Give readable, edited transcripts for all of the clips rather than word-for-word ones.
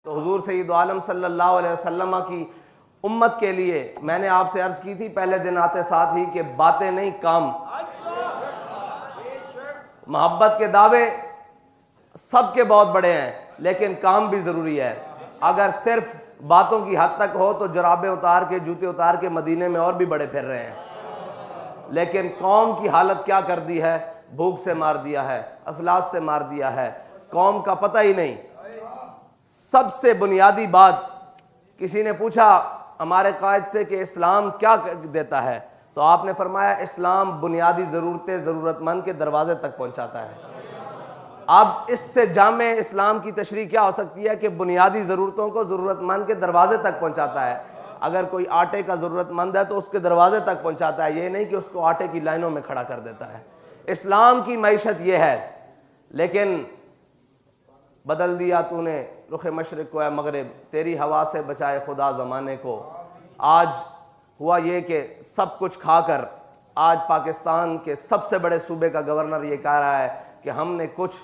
तो हुजूर सय्यद आलम सल्लल्लाहु अलैहि वसल्लम की उम्मत के लिए मैंने आपसे अर्ज की थी पहले दिन आते साथ ही कि बातें नहीं काम। मोहब्बत के दावे सबके बहुत बड़े हैं लेकिन काम भी जरूरी है। अगर सिर्फ बातों की हद तक हो तो जराबें उतार के जूते उतार के मदीने में और भी बड़े फिर रहे हैं, लेकिन कौम की हालत क्या कर दी है, भूख से मार दिया है, अफलास से मार दिया है, कौम का पता ही नहीं। सबसे बुनियादी बात, किसी ने पूछा हमारे कायद से कि इस्लाम क्या देता है, तो आपने फरमाया इस्लाम बुनियादी ज़रूरतें ज़रूरतमंद के दरवाजे तक पहुंचाता है। अब इससे जामे इस्लाम की तशरीह क्या हो सकती है कि बुनियादी ज़रूरतों को ज़रूरतमंद के दरवाजे तक पहुंचाता है। अगर कोई आटे का ज़रूरतमंद है तो उसके दरवाजे तक पहुंचाता है, ये नहीं कि उसको आटे की लाइनों में खड़ा कर देता है। इस्लाम की मईशत ये है, लेकिन बदल दिया तूने रुख मशरिक को मगरिब, तेरी हवा से बचाए खुदा ज़माने को। आज हुआ ये कि सब कुछ खाकर आज पाकिस्तान के सबसे बड़े सूबे का गवर्नर ये कह रहा है कि हमने कुछ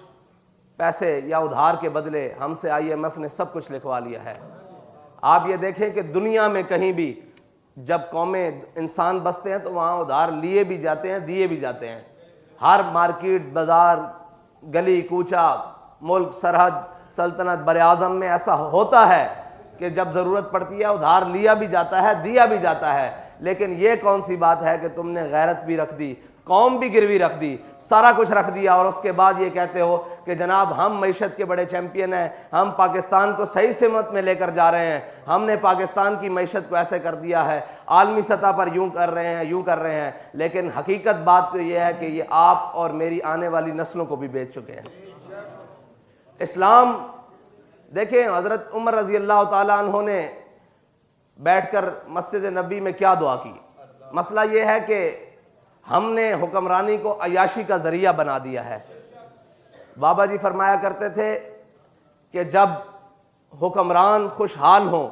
पैसे या उधार के बदले हमसे IMF ने सब कुछ लिखवा लिया है। आप ये देखें कि दुनिया में कहीं भी जब कौमें इंसान बसते हैं तो वहाँ उधार लिए भी जाते हैं, दिए भी जाते हैं। हर मार्केट, बाजार, गली कूचा, मुल्क, सरहद, सल्तनत, बर-ए-आज़म में ऐसा होता है कि जब ज़रूरत पड़ती है उधार लिया भी जाता है, दिया भी जाता है। लेकिन ये कौन सी बात है कि तुमने गैरत भी रख दी, कौम भी गिरवी रख दी, सारा कुछ रख दिया और उसके बाद ये कहते हो कि जनाब हम मईशत के बड़े चैंपियन हैं, हम पाकिस्तान को सही सिमत में लेकर जा रहे हैं, हमने पाकिस्तान की मईशत को ऐसे कर दिया है, आलमी सतह पर यूं कर रहे हैं, यूं कर रहे हैं। लेकिन हकीकत बात तो ये है कि ये आप और मेरी आने वाली नस्लों को भी बेच चुके हैं। इस्लाम देखें, हज़रत उमर रज़ी अल्लाह ताला अन्हो ने बैठकर मस्जिद नबी में क्या दुआ की। मसला ये है कि हमने हुक्मरानी को अयाशी का जरिया बना दिया है। बाबा जी फरमाया करते थे कि जब हुक्मरान खुशहाल हो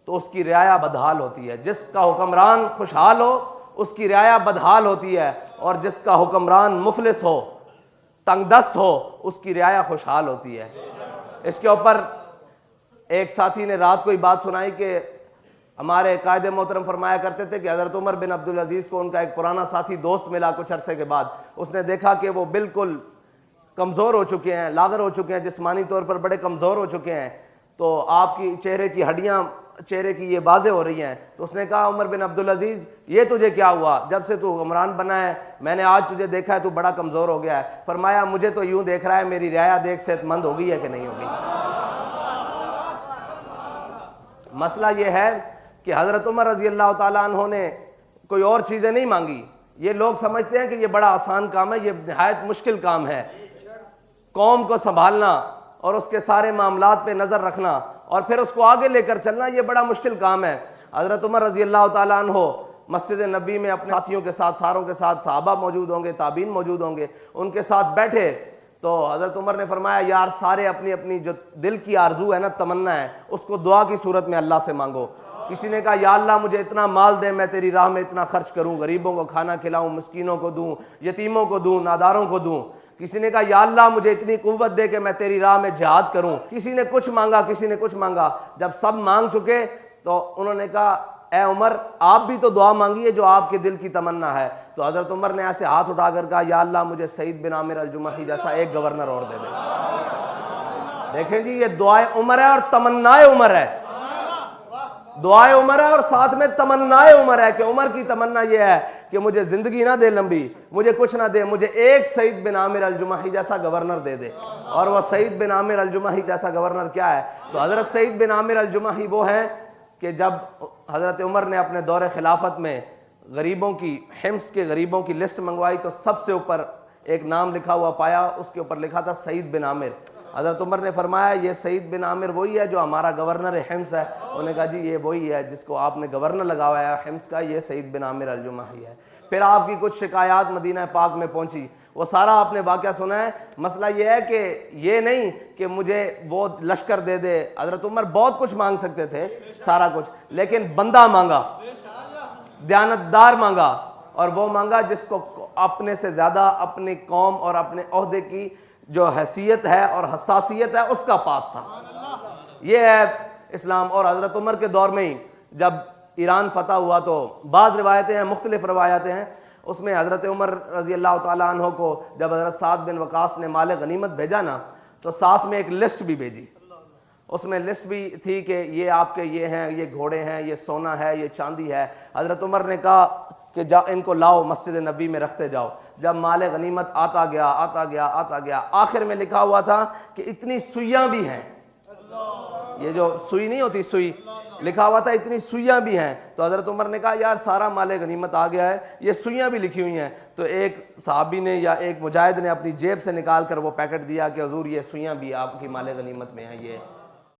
तो उसकी रियाया बदहाल होती है। जिसका हुक्मरान खुशहाल हो उसकी रियाया बदहाल होती है, और जिसका हुक्मरान मुफलिस हो, तंगदस्त हो, उसकी रियाया खुशहाल होती है। इसके ऊपर एक साथी ने रात को ही बात सुनाई कि हमारे कायदे मोहतरम फरमाया करते थे कि हज़रत उमर बिन अब्दुल अजीज़ को उनका एक पुराना साथी दोस्त मिला कुछ अरसे के बाद। उसने देखा कि वो बिल्कुल कमज़ोर हो चुके हैं, लागर हो चुके हैं, जिस्मानी तौर पर बड़े कमज़ोर हो चुके हैं, तो आपकी चेहरे की हड्डियाँ, चेहरे की ये बाजें हो रही हैं। तो उसने कहा उमर बिन अब्दुल अजीज़ ये तुझे क्या हुआ, जब से तू हुक्मरान बना है मैंने आज तुझे देखा है तू बड़ा कमज़ोर हो गया है। फरमाया मुझे तो यूँ देख रहा है मेरी रियाया देख सेहतमंद हो गई है कि नहीं होगी। मसला ये है कि हज़रत उमर रज़ी अल्लाह ताला अन्हो ने कोई और चीज़ें नहीं मांगी। ये लोग समझते हैं कि ये बड़ा आसान काम है, ये निहायत मुश्किल काम है। कौम को संभालना और उसके सारे मामलात पे नज़र रखना और फिर उसको आगे लेकर चलना, ये बड़ा मुश्किल काम है। हज़रत उमर रज़ी अल्लाह ताला अन्हो मस्जिद नबी में अपने साथियों के साथ, सारों के साथ, सहाबा मौजूद होंगे, ताबीन मौजूद होंगे, उनके साथ बैठे तो हज़रत उमर ने फरमाया यार सारे अपनी अपनी जो दिल की आरजू है ना, तमन्ना है, उसको दुआ की सूरत में अल्लाह से मांगो। किसी ने कहा या अल्लाह मुझे इतना माल दे, मैं तेरी राह में इतना खर्च करूं, गरीबों को खाना खिलाऊं, मिस्कीनों को दूं, यतीमों को दूं, नादारों को दूं। किसी ने कहा या अल्लाह मुझे इतनी कुव्वत दे कि मैं तेरी राह में जिहाद करूं। किसी ने कुछ मांगा, किसी ने कुछ मांगा। जब सब मांग चुके तो उन्होंने कहा ए उमर आप भी तो दुआ मांगिए जो आपके दिल की तमन्ना है। तो हज़रत उमर ने ऐसे हाथ उठाकर कहा या अल्लाह मुझे सईद बिन आमिर अल-जुमही जैसा एक गवर्नर और दे दे। देखें जी, ये दुआए उमर है और तमन्नाए उमर है। दुआए उमर है और साथ में तमन्नाए उमर है कि उमर की तमन्ना यह है कि मुझे जिंदगी ना दे लंबी, मुझे कुछ ना दे, मुझे एक सईद बिन आमिर अल-जुमही जैसा गवर्नर दे दे। और वह सईद बिन आमिर अल-जुमही जैसा गवर्नर क्या है? तो हज़रत सईद बिन आमिर अल-जुमही वो हैं कि जब हज़रत उमर ने अपने दौरे खिलाफत में गरीबों की, हिम्स के गरीबों की लिस्ट मंगवाई तो सबसे ऊपर एक नाम लिखा हुआ पाया, उसके ऊपर लिखा था सईद बिन आमिर। हज़रत उमर ने फरमाया ये सईद बिन आमिर वही है जो हमारा गवर्नर हिम्स है। उन्होंने कहा जी ये वही है जिसको आपने गवर्नर लगाया है हिम्स का, ये सईद बिन आमिर अल-जुमही है। फिर आपकी कुछ शिकायत मदीना पाक में पहुंची, वो सारा आपने वाक़या सुना है। मसला ये है कि ये नहीं कि मुझे वो लश्कर दे दे। हज़रत उमर बहुत कुछ मांग सकते थे, सारा कुछ, लेकिन बंदा मांगा, दयानतदार मांगा, और वो मांगा जिसको अपने से ज़्यादा अपनी कौम और अपने ओहदे की जो हैसियत है और हसासियत है उसका पास था। ये है इस्लाम। और हज़रत उमर के दौर में ही जब ईरान फतह हुआ तो बाज़ रिवायतें हैं, मुख्तलिफ रवायातें हैं, उसमें हज़रत उमर रज़ी अल्लाह तआला अन्हो को जब हज़रत साद बिन वकास ने माल गनीमत भेजा ना, तो साथ में एक लिस्ट भी भेजी। उसमें लिस्ट भी थी कि ये आपके ये हैं, ये घोड़े हैं, ये सोना है, ये चांदी है। हज़रत उमर ने कहा कि जा इनको लाओ मस्जिद नबी में रखते जाओ। जब माल गनीमत आता गया आता गया आता गया, आखिर में लिखा हुआ था कि इतनी सुइयाँ भी हैं, ये जो सुई नहीं होती सुई, लिखा हुआ था इतनी सुइयाँ भी हैं। तो हज़रत उमर ने कहा यार सारा माल गनीमत आ गया है, ये सुइयाँ भी लिखी हुई हैं। तो एक सहाबी ने या एक मुजाहिद ने अपनी जेब से निकाल कर वो पैकेट दिया कि हुजूर ये सुइयाँ भी आपकी माल गनीमत में हैं। ये